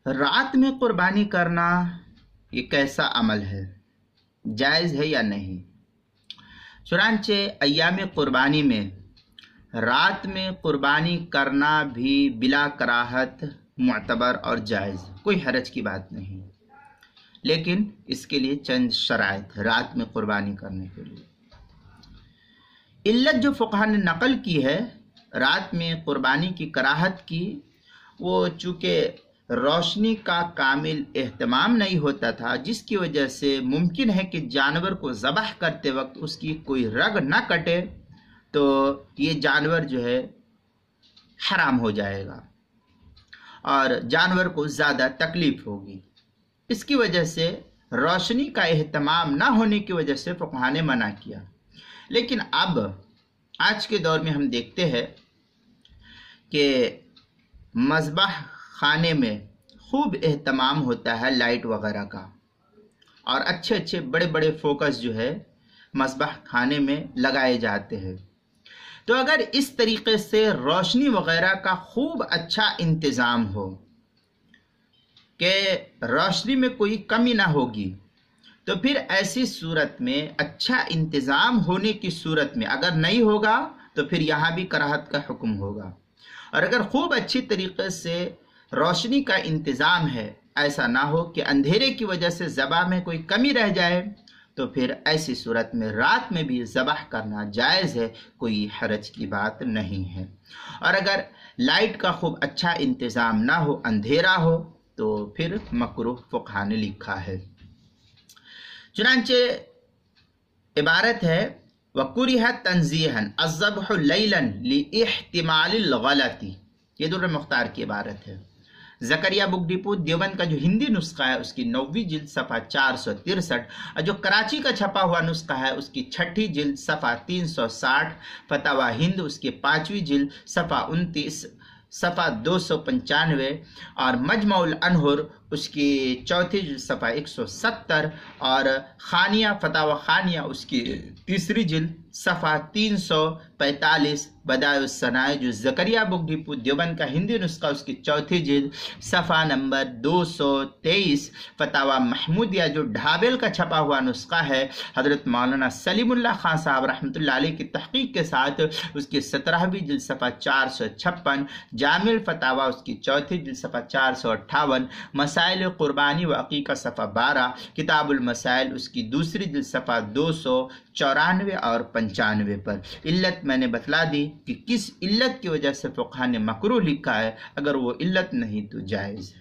رات میں قربانی کرنا یہ کیسا عمل ہے، جائز ہے یا نہیں؟ چنانچہ ایام قربانی میں رات میں قربانی کرنا بھی بلا کراہت معتبر اور جائز، کوئی حرج کی بات نہیں، لیکن اس کے لیے چند شرائط رات میں قربانی کرنے کے لیے۔ علت جو فقہا نے نقل کی ہے رات میں قربانی کی کراہت کی، وہ چونکہ روشنی کا کامل اہتمام نہیں ہوتا تھا، جس کی وجہ سے ممکن ہے کہ جانور کو ذبح کرتے وقت اس کی کوئی رگ نہ کٹے تو یہ جانور جو ہے حرام ہو جائے گا اور جانور کو زیادہ تکلیف ہوگی۔ اس کی وجہ سے روشنی کا اہتمام نہ ہونے کی وجہ سے فقہا نے منع کیا۔ لیکن اب آج کے دور میں ہم دیکھتے ہیں کہ مذبح خانے میں خوب اہتمام ہوتا ہے لائٹ وغیرہ کا، اور اچھے بڑے بڑے فوکس جو ہے مذبح خانے میں لگائے جاتے ہیں۔ تو اگر اس طریقے سے روشنی وغیرہ کا خوب اچھا انتظام ہو کہ روشنی میں کوئی کمی نہ ہوگی، تو پھر ایسی صورت میں اچھا انتظام ہونے کی صورت میں اگر نہیں ہوگا تو پھر یہاں بھی کراہت کا حکم ہوگا، اور اگر خوب اچھی طریقے سے روشنی کا انتظام ہے، ایسا نہ ہو کہ اندھیرے کی وجہ سے ذبح میں کوئی کمی رہ جائے، تو پھر ایسی صورت میں رات میں بھی ذبح کرنا جائز ہے، کوئی حرج کی بات نہیں ہے۔ اور اگر لائٹ کا خوب اچھا انتظام نہ ہو، اندھیرا ہو، تو پھر مکروہ فقہا نے لکھا ہے۔ چنانچہ عبارت ہے وَكُرِهَ تَنزِيهًا الذَّبْحُ لَيْلًا لِاحْتِمَالِ الْغَلَطِ، یہ در مختار کی عبارت ہے۔ زکریا بک ڈپو دیوبند کا جو ہندی نسخہ ہے اس کی 9ویں جلد صفحہ 463، اور جو کراچی کا چھپا ہوا نسخہ ہے اس کی 6ٹھی جلد صفحہ 360، فتاوی ہند اس کی 5ویں جلد صفحہ 29 صفحہ 295، اور مجمع الانہر اس کی 4تھی جلد صفحہ 170، اور خانیہ فتاوی خانیہ اس کی 3ری جلد صفحہ 345، بدائع الصنائع جو زکریا بک ڈپو دیوبند کا ہندی نسخہ اس کی 4تھی جلد صفحہ نمبر 223، فتاوی محمودیہ جو ڈھابل کا چھپا ہوا نسخہ ہے حضرت مولانا سلیم اللہ خان صاحب رحمۃ اللہ علیہ کی تحقیق کے ساتھ اس کی 17ویں جلد صفحہ 456، جامع الفتاوی اس کی 4تھی جلد صفحہ 458، مسائل قربانی و عقیقہ صفحہ 12، کتاب المسائل اس کی 2ری جلد صفحہ 294 اور 95 پر۔ علت میں نے بتلا دی کہ کس علت کی وجہ سے فقہا نے مکروہ لکھا ہے، اگر وہ علت نہیں تو جائز ہے۔